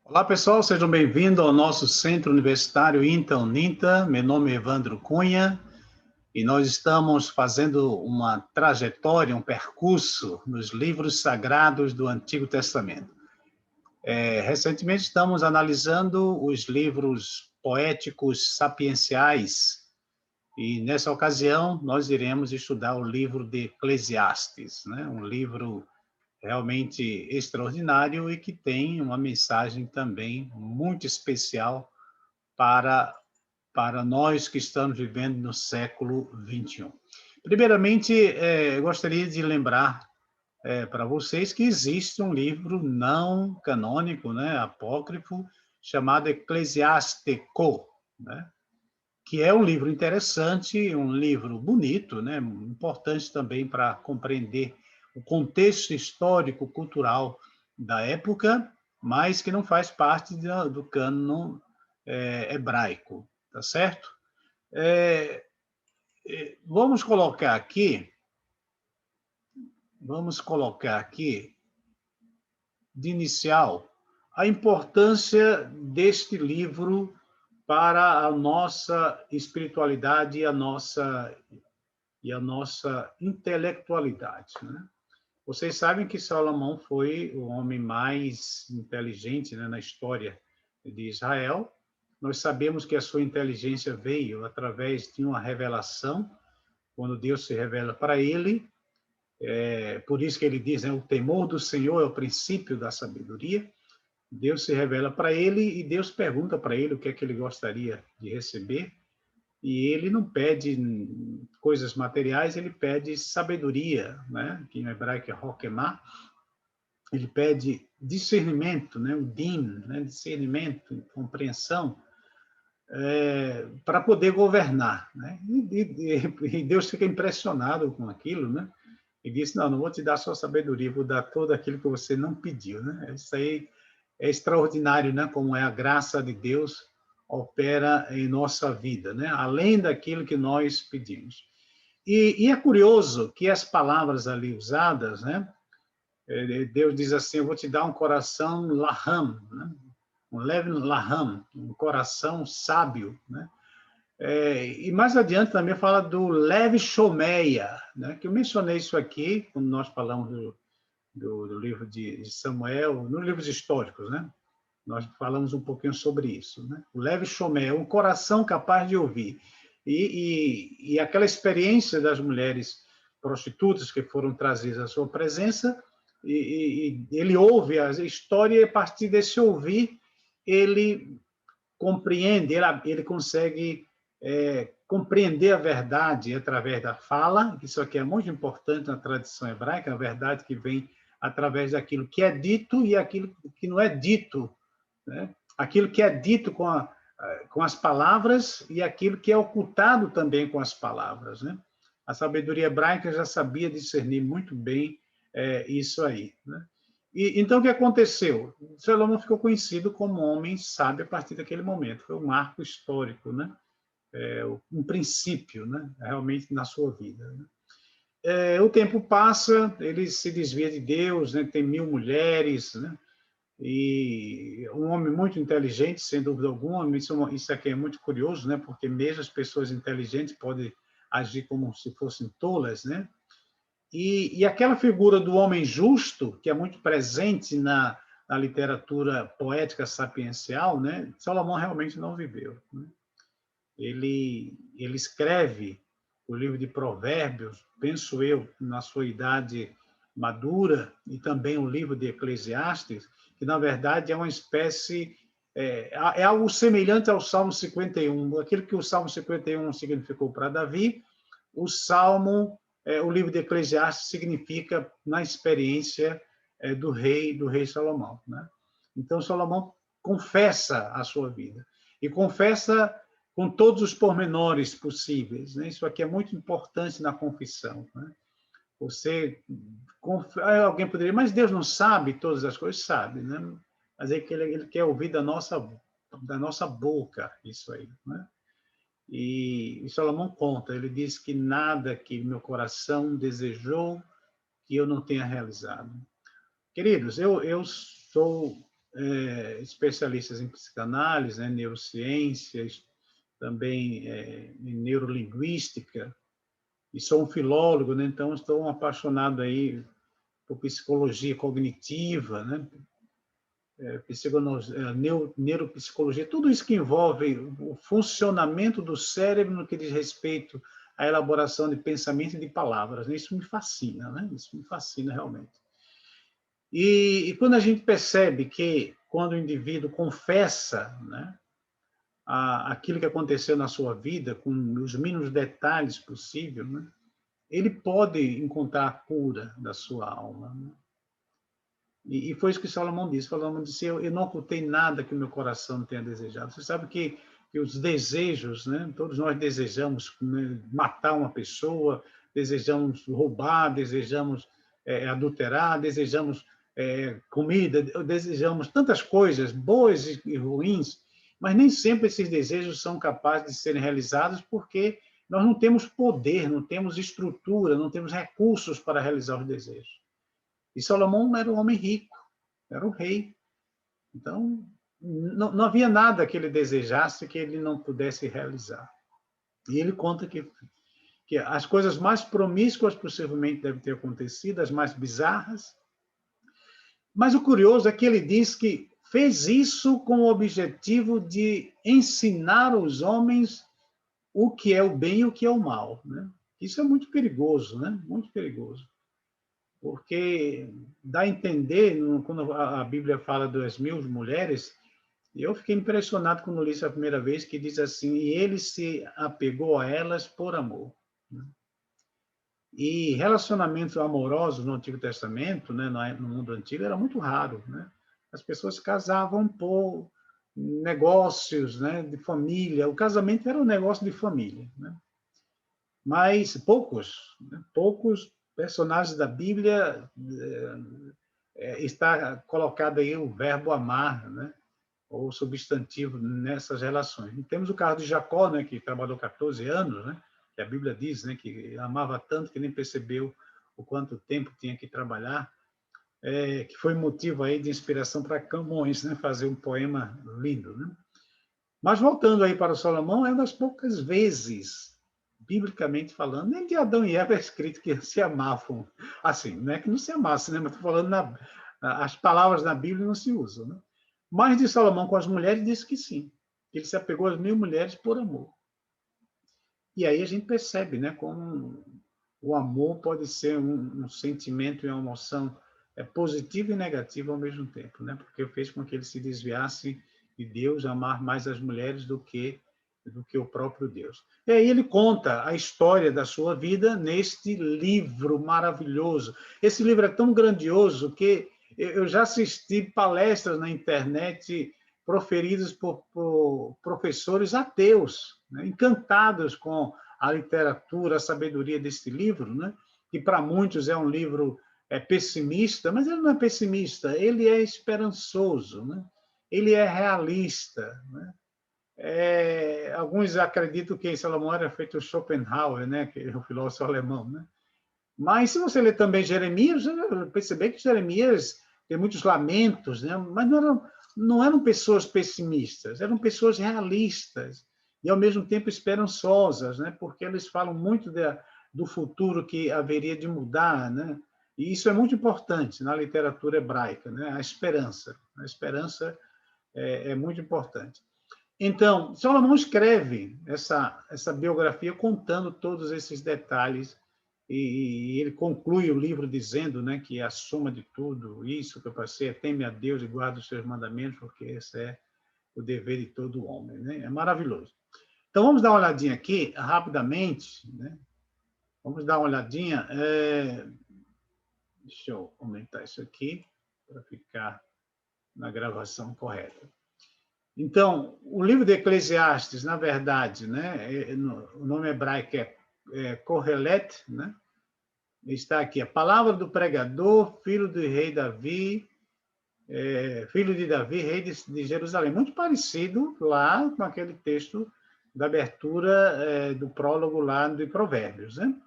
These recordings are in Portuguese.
Olá, pessoal, sejam bem-vindos ao nosso Centro Universitário INTA-UNINTA. Meu nome é Evandro Cunha e nós estamos fazendo uma trajetória, um percurso nos livros sagrados do Antigo Testamento. Recentemente estamos analisando os livros poéticos sapienciais e, nessa ocasião, nós iremos estudar o livro de Eclesiastes, né? Um livro realmente extraordinário e que tem uma mensagem também muito especial para, para nós que estamos vivendo no século XXI. Primeiramente, eu gostaria de lembrar para vocês que existe um livro não canônico, né, apócrifo, chamado Eclesiástico, né, que é um livro interessante, um livro bonito, né, importante também para compreender o contexto histórico, cultural da época, mas que não faz parte do cânon hebraico, tá certo? Vamos colocar aqui, de inicial, a importância deste livro para a nossa espiritualidade e a nossa intelectualidade, né? Vocês sabem que Salomão foi o homem mais inteligente, né, na história de Israel. Nós sabemos que a sua inteligência veio através de uma revelação, quando Deus se revela para ele. Por isso que ele diz, né, o temor do Senhor é o princípio da sabedoria. Deus se revela para ele e Deus pergunta para ele o que é que ele gostaria de receber. E ele não pede coisas materiais, ele pede sabedoria, né? Que em hebraico é Hokemah. Ele pede discernimento, né? O din, né? Discernimento, compreensão, para poder governar, né? E Deus fica impressionado com aquilo, né? E diz, não vou te dar só sabedoria, vou dar tudo aquilo que você não pediu, né? Isso aí é extraordinário, né? Como é a graça de Deus opera em nossa vida, né? Além daquilo que nós pedimos. E é curioso que as palavras ali usadas, né? Deus diz assim, eu vou te dar um coração laham, né? Um leve laham, um coração sábio, né? E mais adiante também fala do leve shomeia, né? Que eu mencionei isso aqui, quando nós falamos do livro de Samuel, nos livros históricos, né? Nós falamos um pouquinho sobre isso, né? O leve shomeia, um coração capaz de ouvir. E aquela experiência das mulheres prostitutas que foram trazidas à sua presença, e ele ouve a história e, a partir desse ouvir, ele compreende, ele consegue compreender a verdade através da fala. Isso aqui é muito importante na tradição hebraica, a verdade que vem através daquilo que é dito e aquilo que não é dito, né? Aquilo que é dito com as palavras e aquilo que é ocultado também com as palavras, né? A sabedoria hebraica já sabia discernir muito bem isso aí, né? Então, o que aconteceu? Salomão ficou conhecido como homem sábio a partir daquele momento. Foi um marco histórico, né? Um princípio, né? Realmente na sua vida, né? O tempo passa, ele se desvia de Deus, né? Tem 1000 mulheres, né? E um homem muito inteligente, sem dúvida alguma. Isso aqui é muito curioso, né? Porque mesmo as pessoas inteligentes podem agir como se fossem tolas, né? E aquela figura do homem justo, que é muito presente na literatura poética sapiencial, né? Salomão realmente não viveu, né? Ele escreve o livro de Provérbios, penso eu, na sua idade madura, e também o livro de Eclesiastes, que, na verdade, é uma espécie... É algo semelhante ao Salmo 51. Aquilo que o Salmo 51 significou para Davi, o livro de Eclesiastes significa na experiência do rei Salomão, né? Então, Salomão confessa a sua vida. E confessa com todos os pormenores possíveis, né? Isso aqui é muito importante na confissão, né? Alguém poderia, mas Deus não sabe todas as coisas? Sabe, né? Mas é que ele quer ouvir da nossa boca isso aí, né? E Salomão conta, ele diz que nada que meu coração desejou que eu não tenha realizado. Queridos, eu sou especialistas em psicanálise, né, neurociências, também em neurolinguística, e sou um filólogo, né, então estou apaixonado aí por psicologia cognitiva, né, neuropsicologia, tudo isso que envolve o funcionamento do cérebro no que diz respeito à elaboração de pensamento e de palavras. Isso me fascina, né? Isso me fascina realmente. E quando a gente percebe que, quando o indivíduo confessa, né, aquilo que aconteceu na sua vida, com os mínimos detalhes possíveis, né, ele pode encontrar a cura da sua alma. Né? E foi isso que Salomão disse. Salomão disse, eu não ocultei nada que o meu coração tenha desejado. Você sabe que os desejos, né, todos nós desejamos, né, matar uma pessoa, desejamos roubar, desejamos adulterar, desejamos comida, desejamos tantas coisas, boas e ruins, mas nem sempre esses desejos são capazes de serem realizados porque nós não temos poder, não temos estrutura, não temos recursos para realizar os desejos. E Salomão era um homem rico, era um rei. Então, não havia nada que ele desejasse que ele não pudesse realizar. E ele conta que as coisas mais promíscuas possivelmente devem ter acontecido, as mais bizarras. Mas o curioso é que ele diz que fez isso com o objetivo de ensinar os homens o que é o bem e o que é o mal. Né? Isso é muito perigoso, né? Muito perigoso. Porque dá a entender, quando a Bíblia fala das 1000 mulheres, eu fiquei impressionado quando li isso a primeira vez, que diz assim, e ele se apegou a elas por amor. E relacionamentos amorosos no Antigo Testamento, né, no mundo antigo, era muito raro. Né? As pessoas casavam por negócios, né, de família. O casamento era um negócio de família. Né? Mas poucos personagens da Bíblia está colocado aí o verbo amar, né? Ou substantivo nessas relações. E temos o caso de Jacó, né, que trabalhou 14 anos, né, que a Bíblia diz, né, que amava tanto que nem percebeu o quanto tempo tinha que trabalhar, que foi motivo aí de inspiração para Camões, né, fazer um poema lindo. Né? Mas voltando aí para o Salomão, é uma das poucas vezes, biblicamente falando, nem de Adão e Eva é escrito que se amavam. Assim, não é que não se amassem, né, mas estou falando, as palavras na Bíblia não se usam. Né? Mas de Salomão com as mulheres, disse que sim. Ele se apegou às 1000 mulheres por amor. E aí a gente percebe, né, como o amor pode ser um sentimento e uma emoção positiva e negativa ao mesmo tempo, né? Porque fez com que ele se desviasse de Deus, amar mais as mulheres do que o próprio Deus. E aí ele conta a história da sua vida neste livro maravilhoso. Esse livro é tão grandioso que eu já assisti palestras na internet proferidas por professores ateus, né, encantados com a literatura, a sabedoria deste livro, né, que para muitos é um livro pessimista, mas ele não é pessimista, ele é esperançoso, né, ele é realista. Né, alguns acreditam que Salomão era feito Schopenhauer, né, que é o filósofo alemão, né? Mas se você ler também Jeremias, você vai perceber que Jeremias tem muitos lamentos, né? Mas não eram pessoas pessimistas, eram pessoas realistas e, ao mesmo tempo, esperançosas, né? Porque eles falam muito do futuro que haveria de mudar, né? E isso é muito importante na literatura hebraica, né? A esperança. A esperança é muito importante. Então, Salomão escreve essa biografia contando todos esses detalhes e ele conclui o livro dizendo, né, que a soma de tudo isso que eu passei é teme a Deus e guarda os seus mandamentos, porque esse é o dever de todo homem. Né? É maravilhoso. Então, vamos dar uma olhadinha aqui, rapidamente. Né? Vamos dar uma olhadinha. Deixa eu aumentar isso aqui para ficar na gravação correta. Então, o livro de Eclesiastes, na verdade, né, o nome hebraico é Kohelet, né? Está aqui, a palavra do pregador, filho do rei Davi, filho de Davi, rei de Jerusalém. Muito parecido lá com aquele texto da abertura do prólogo lá de Provérbios. Né?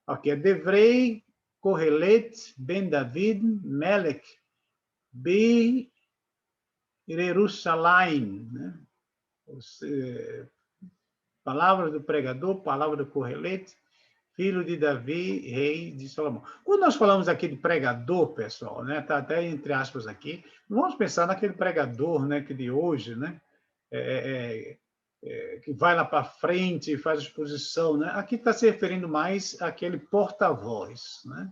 Aqui é Devrei, Kohelet, Ben David, Melech, Bi Jerusalém, né? Palavra do pregador, palavra do Correlete, filho de Davi, rei de Salomão. Quando nós falamos aqui de pregador, pessoal, né, tá até entre aspas aqui, não vamos pensar naquele pregador, né, que de hoje, né, que vai lá para frente e faz exposição, né? Aqui está se referindo mais àquele porta-voz, né?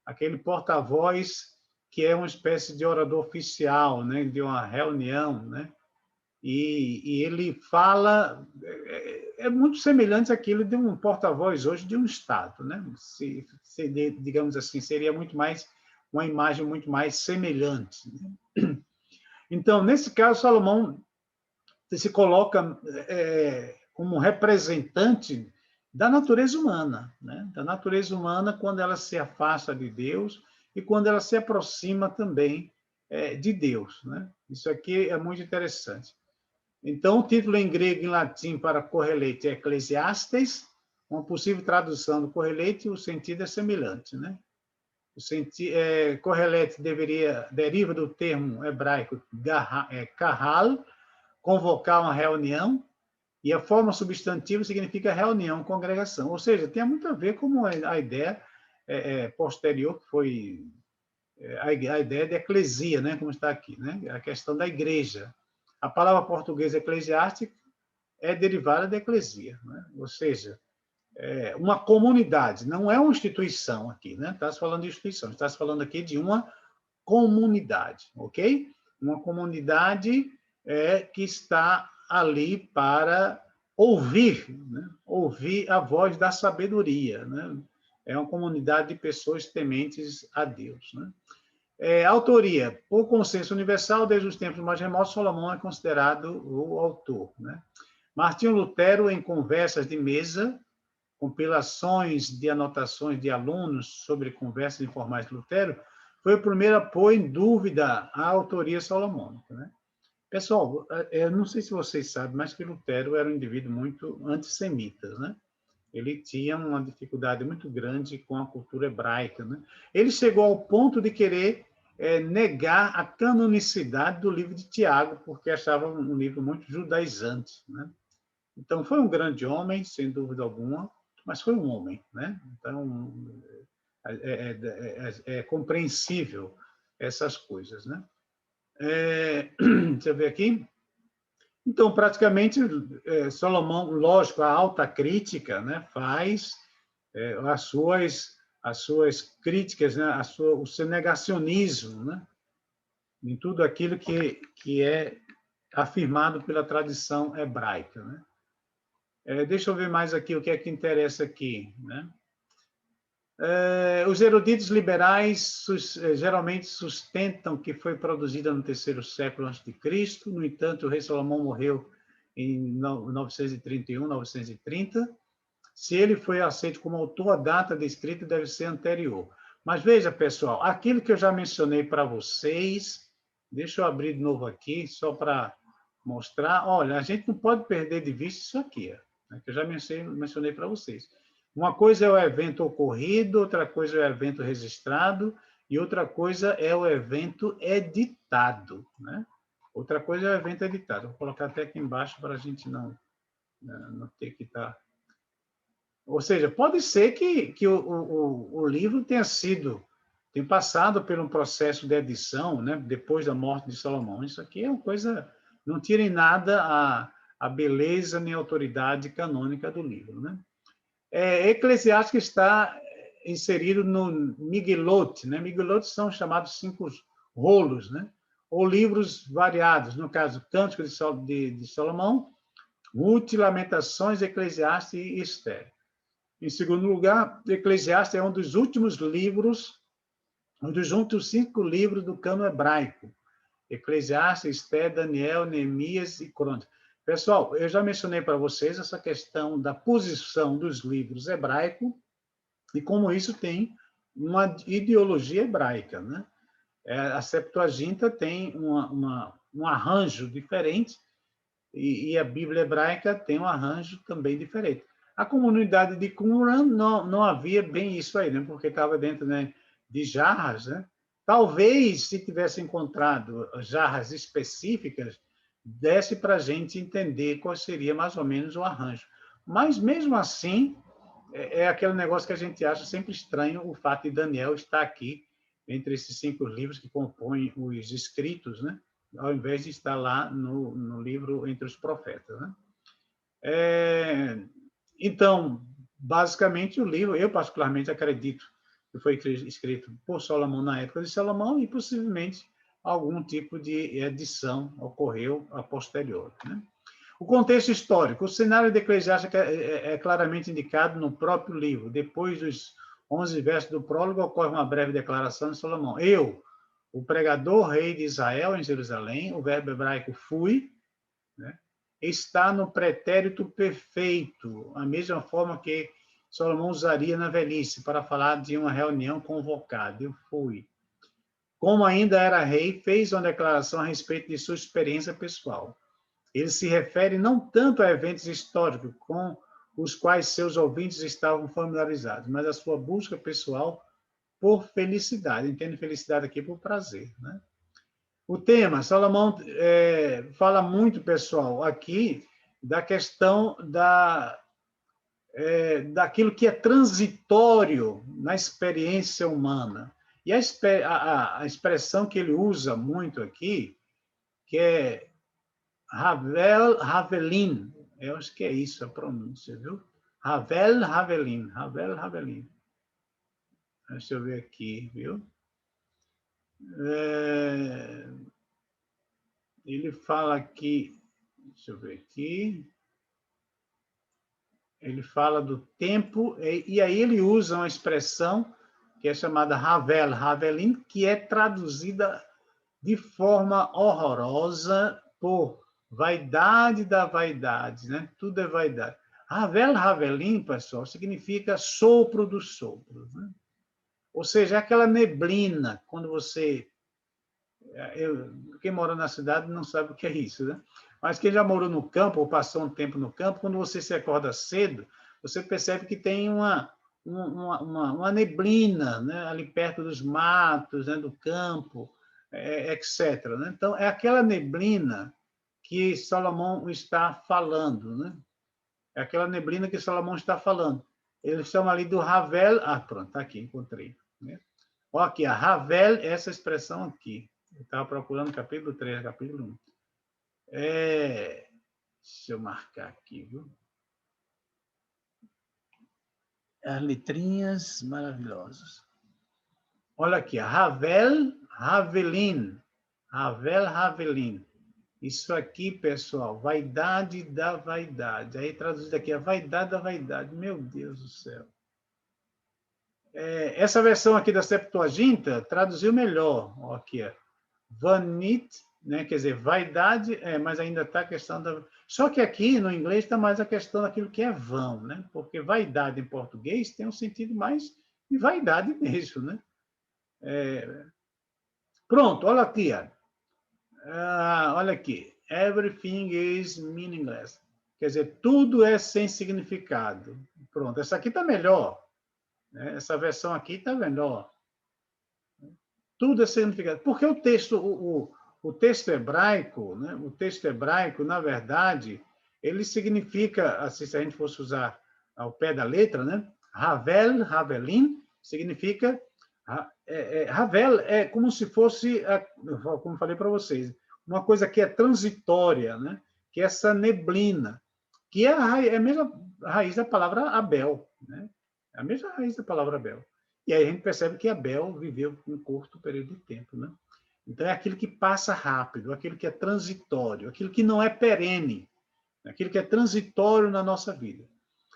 Aquele porta-voz que é uma espécie de orador oficial, né, de uma reunião, né? E ele fala, é muito semelhante àquilo de um porta-voz hoje de um Estado, né? Digamos assim, seria muito mais uma imagem muito mais semelhante, né? Então, nesse caso, Salomão se coloca como representante da natureza humana, né? Da natureza humana quando ela se afasta de Deus e quando ela se aproxima também de Deus, né? Isso aqui é muito interessante. Então, o título em grego e em latim para Correlete é Eclesiastes. Uma possível tradução do Correlete, o sentido é semelhante, né? Correlete deriva do termo hebraico kahal, convocar uma reunião, e a forma substantiva significa reunião, congregação. Ou seja, tem muito a ver com a ideia posterior, que foi a ideia de eclesia, né? Como está aqui, né? A questão da igreja. A palavra portuguesa eclesiástica é derivada da eclesia, né? Ou seja, uma comunidade, não é uma instituição aqui, né? Está se falando de instituição, está se falando aqui de uma comunidade, ok? Uma comunidade que está ali para ouvir, né? Ouvir a voz da sabedoria, né? É uma comunidade de pessoas tementes a Deus, né? Autoria. Por consenso universal, desde os tempos mais remotos, Salomão é considerado o autor, né? Martinho Lutero, em conversas de mesa, compilações de anotações de alunos sobre conversas informais de Lutero, foi o primeiro a pôr em dúvida a autoria salomônica, né? Pessoal, eu não sei se vocês sabem, mas que Lutero era um indivíduo muito antissemita, né? Ele tinha uma dificuldade muito grande com a cultura hebraica, né? Ele chegou ao ponto de querer negar a canonicidade do livro de Tiago, porque achava um livro muito judaizante, né? Então, foi um grande homem, sem dúvida alguma, mas foi um homem, né? Então, é compreensível essas coisas, né? Deixa eu ver aqui. Então, praticamente, Salomão, lógico, a alta crítica, né, faz as suas críticas, né, o seu negacionismo, né, em tudo aquilo que é afirmado pela tradição hebraica, né? Deixa eu ver mais aqui o que é que interessa aqui, né? Os eruditos liberais geralmente sustentam que foi produzida no terceiro século a.C. No entanto, o rei Salomão morreu em 931, 930. Se ele foi aceito como autor, a data da escrita deve ser anterior. Mas veja, pessoal, aquilo que eu já mencionei para vocês, deixa eu abrir de novo aqui, só para mostrar. Olha, a gente não pode perder de vista isso aqui, né, que eu já mencionei para vocês. Uma coisa é o evento ocorrido, outra coisa é o evento registrado, e outra coisa é o evento editado, né? Outra coisa é o evento editado. Vou colocar até aqui embaixo para a gente não ter que estar... Ou seja, pode ser que o livro tenha passado por um processo de edição, né, depois da morte de Salomão. Isso aqui é uma coisa... Não tira em nada a beleza nem a autoridade canônica do livro, né? Eclesiástico está inserido no Migilot, né? Migilot são chamados 5 rolos, né? Ou livros variados, no caso, Cântico de Salomão, Ruth, Lamentações, Eclesiastes e Esther. Em segundo lugar, Eclesiastes é um dos últimos livros, um dos últimos 5 livros do cano hebraico. Eclesiastes, Esther, Daniel, Neemias e Crônicas. Pessoal, eu já mencionei para vocês essa questão da posição dos livros hebraicos e como isso tem uma ideologia hebraica, né? A Septuaginta tem um arranjo diferente e a Bíblia hebraica tem um arranjo também diferente. A comunidade de Qumran não havia bem isso aí, né? Porque estava dentro, né, de jarras, né? talvez, se tivesse encontrado jarras específicas, desse para a gente entender qual seria mais ou menos o arranjo. Mas, mesmo assim, é aquele negócio que a gente acha sempre estranho, o fato de Daniel estar aqui, entre esses 5 livros que compõem os escritos, né? Ao invés de estar lá no livro Entre os Profetas. Né? Então, basicamente, o livro, eu particularmente acredito que foi escrito por Salomão na época de Salomão e, possivelmente, algum tipo de edição ocorreu a posterior. Né? O contexto histórico. O cenário de Eclesiastes é claramente indicado no próprio livro. Depois dos 11 versos do prólogo, ocorre uma breve declaração de Salomão. Eu, o pregador rei de Israel em Jerusalém, o verbo hebraico fui, né, está no pretérito perfeito, a mesma forma que Salomão usaria na velhice para falar de uma reunião convocada. Eu fui. Como ainda era rei, fez uma declaração a respeito de sua experiência pessoal. Ele se refere não tanto a eventos históricos com os quais seus ouvintes estavam familiarizados, mas a sua busca pessoal por felicidade. Entende felicidade aqui por prazer. Né? O tema, Salomão fala muito, pessoal, aqui da questão daquilo que é transitório na experiência humana. E a expressão que ele usa muito aqui, que é Havelin, eu acho que é isso a pronúncia, viu? Havelin. Deixa eu ver aqui, viu? Ele fala aqui, deixa eu ver aqui, ele fala do tempo, e aí ele usa uma expressão que é chamada Havelin, que é traduzida de forma horrorosa por vaidade da vaidade, né? Tudo é vaidade. Havelin, pessoal, significa sopro dos sopros, né? Ou seja, é aquela neblina, quando você... quem mora na cidade não sabe o que é isso, né? Mas quem já morou no campo ou passou um tempo no campo, quando você se acorda cedo, você percebe que tem uma neblina, né? Ali perto dos matos, né? Do campo, etc. Né? Então, é aquela neblina que Salomão está falando, né? É aquela neblina que Salomão está falando. Eles chamam ali do Havel. Ah, pronto, está aqui, encontrei. Né? Olha aqui, a Havel, essa expressão aqui. Eu estava procurando capítulo 3, capítulo 1. Deixa eu marcar aqui, viu? As letrinhas maravilhosas. Olha aqui, Havelin. Isso aqui, pessoal, vaidade da vaidade. Aí traduzido aqui, a vaidade da vaidade. Meu Deus do céu. Essa versão aqui da Septuaginta traduziu melhor. Ó, aqui, vanit, né? Quer dizer, vaidade, mas ainda está a questão da... Só que aqui, no inglês, está mais a questão daquilo que é vão, né? Porque vaidade em português tem um sentido mais de vaidade mesmo, né? Pronto, olha aqui. Olha aqui. Everything is meaningless. Quer dizer, tudo é sem significado. Pronto, essa aqui está melhor. Né? Essa versão aqui está melhor. Tudo é significado. Porque o texto hebraico, né? O texto hebraico, na verdade, ele significa, assim, se a gente fosse usar ao pé da letra, né? Havelin, significa... Havel é como se fosse, como falei para vocês, uma coisa que é transitória, né? Que é essa neblina, que é a mesma raiz da palavra Abel, né? A mesma raiz da palavra Abel. E aí a gente percebe que Abel viveu um curto período de tempo, né? Então é aquilo que passa rápido, aquilo que é transitório, aquilo que não é perene, aquilo que é transitório na nossa vida.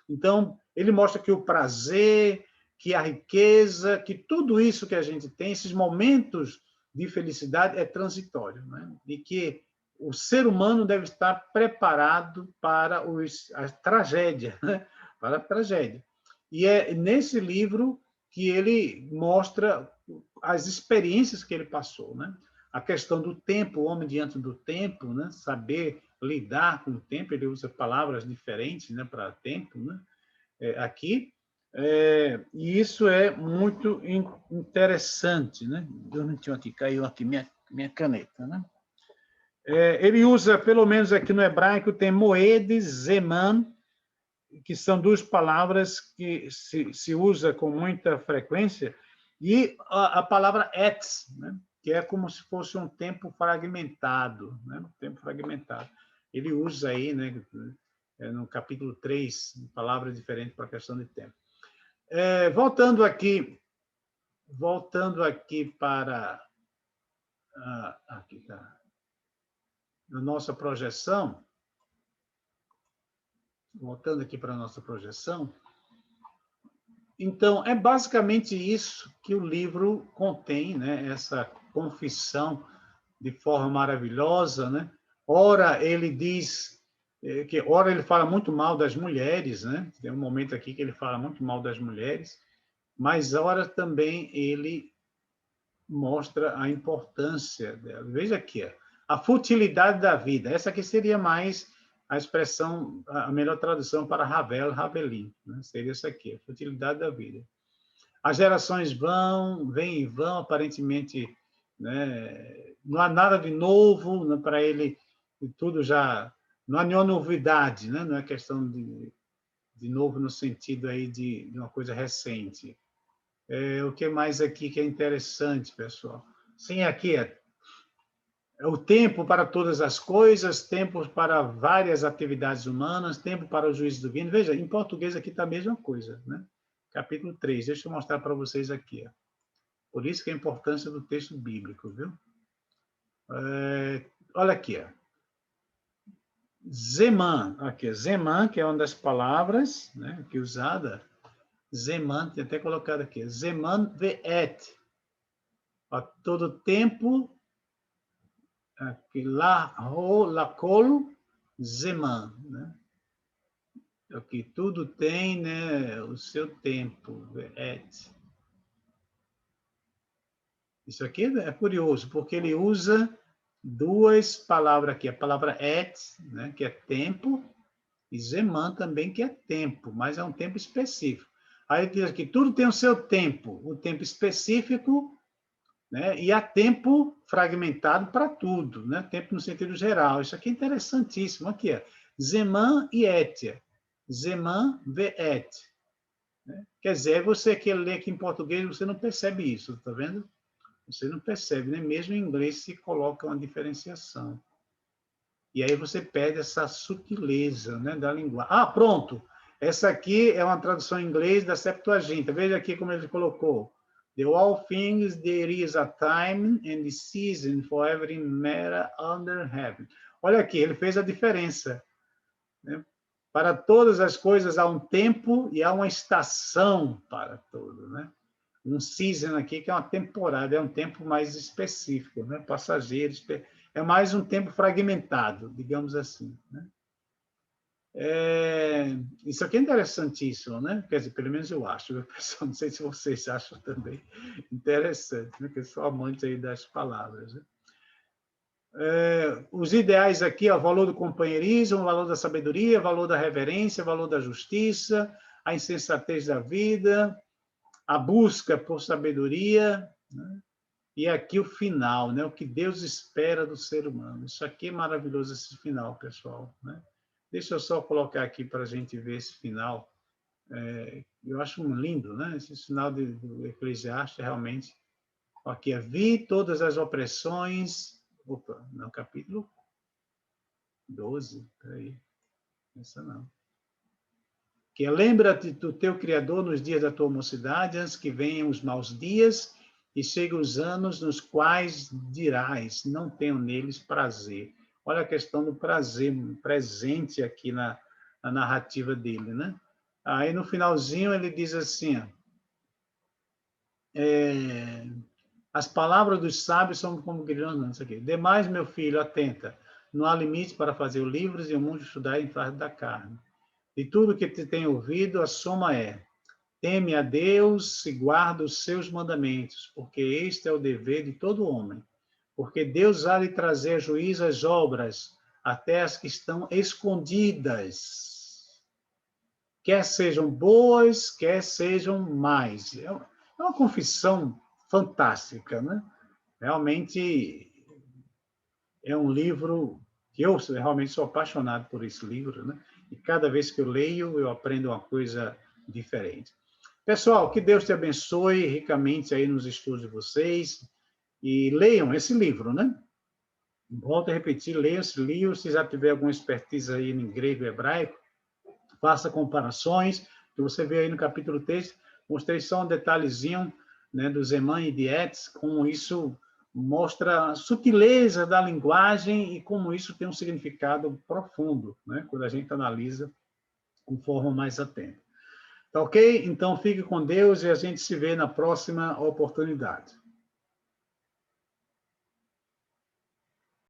Então, ele mostra que o prazer, que a riqueza, que tudo isso que a gente tem, esses momentos de felicidade, é transitório, né? E que o ser humano deve estar preparado para a tragédia, né? Para a tragédia. E é nesse livro que ele mostra as experiências que ele passou, né? A questão do tempo, o homem diante do tempo, né? Saber lidar com o tempo, ele usa palavras diferentes, né, para tempo, né? Aqui, E isso é muito interessante, né? Deu um minutinho aqui, caiu aqui minha caneta, né? Ele usa, pelo menos aqui no hebraico, tem moed, zeman, que são duas palavras que se usa com muita frequência, e a palavra etz, né? Que é como se fosse um tempo fragmentado, né? Um tempo fragmentado. Ele usa aí, né, no capítulo 3, palavras diferentes para a questão de tempo. Voltando aqui para aqui tá, a nossa projeção, então, é basicamente isso que o livro contém, né? Essa confissão de forma maravilhosa, né? Ora, ele diz ora ele fala muito mal das mulheres, né? Tem um momento aqui que ele fala muito mal das mulheres, mas ora também ele mostra a importância dela. Veja aqui, a futilidade da vida. Essa aqui seria mais a expressão, a melhor tradução para Ravelin, né? Seria essa aqui, a futilidade da vida. As gerações vêm e vão, aparentemente, né? Não há nada de novo, né? Para ele, tudo já... Não há nenhuma novidade, né? Não é questão de novo no sentido aí de uma coisa recente. O que mais aqui que é interessante, pessoal? Sim, aqui é o tempo para todas as coisas, tempo para várias atividades humanas, tempo para o juízo divino. Veja, em português aqui está a mesma coisa, né? Capítulo 3, deixa eu mostrar para vocês aqui. Ó. Por isso que é a importância do texto bíblico, viu? Olha aqui, ó. Zeman, aqui, Zeman, que é uma das palavras, né, aqui usada. Zeman, tem até colocado aqui. Zeman ve'et. A todo tempo, aqui, lakol, zeman, né? Aqui, tudo tem, né, o seu tempo, ve'et. Isso aqui é curioso, porque ele usa duas palavras aqui. A palavra et, né, que é tempo, e zeman também, que é tempo, mas é um tempo específico. Aí diz aqui, tudo tem o seu tempo, o tempo específico, né, e há tempo fragmentado para tudo, né, tempo no sentido geral. Isso aqui é interessantíssimo. Aqui é zeman e etia. Zeman ve et. Né? Quer dizer, você que lê aqui em português, você não percebe isso, tá vendo? Você não percebe, né? Mesmo em inglês se coloca uma diferenciação. E aí você perde essa sutileza, né, da linguagem. Ah, pronto! Essa aqui é uma tradução em inglês da Septuaginta. Veja aqui como ele colocou. The all things there is a time and a season for every matter under heaven. Olha aqui, ele fez a diferença. Né? Para todas as coisas há um tempo e há uma estação para tudo, né? Um season aqui, que é uma temporada, é um tempo mais específico, né? Passageiro, é mais um tempo fragmentado, digamos assim. Né? Isso aqui é interessantíssimo, né? Quer dizer, pelo menos eu acho, pessoal, não sei se vocês acham também interessante, né? Porque eu sou amante aí das palavras. Né? Os ideais aqui, o valor do companheirismo, o valor da sabedoria, o valor da reverência, o valor da justiça, a insensatez da vida, a busca por sabedoria, né? E aqui o final, né? O que Deus espera do ser humano. Isso aqui é maravilhoso, esse final, pessoal. Né? Deixa eu só colocar aqui para a gente ver esse final. Eu acho lindo, né? Esse final do Eclesiastes, realmente. Aqui, vi todas as opressões... Opa, não, capítulo 12, peraí. Essa não. Que lembra-te do teu Criador nos dias da tua mocidade, antes que venham os maus dias e cheguem os anos nos quais dirás, não tenho neles prazer. Olha a questão do prazer presente aqui na narrativa dele, né? Aí no finalzinho ele diz assim, as palavras dos sábios são como grilhões, não sei o quê. Demais, meu filho, atenta, não há limite para fazer o livros e o mundo estudar em face da carne. De tudo que te tem ouvido, a soma é: teme a Deus e guarda os seus mandamentos, porque este é o dever de todo homem. Porque Deus há de trazer juízo às obras, até as que estão escondidas. quer sejam boas, quer sejam más. É uma confissão fantástica, né? Realmente é um livro que eu realmente sou apaixonado por esse livro, né? E cada vez que eu leio, eu aprendo uma coisa diferente. Pessoal, que Deus te abençoe ricamente aí nos estudos de vocês e leiam esse livro, né? Volto a repetir, leiam esse livro, se já tiver alguma expertise aí em grego e hebraico, faça comparações, que você vê aí no capítulo 3, mostrei só um detalhezinho, né, do Zeman e de Etz, como isso mostra a sutileza da linguagem e como isso tem um significado profundo, né, quando a gente analisa com forma mais atenta. Tá ok? Então, fique com Deus e a gente se vê na próxima oportunidade.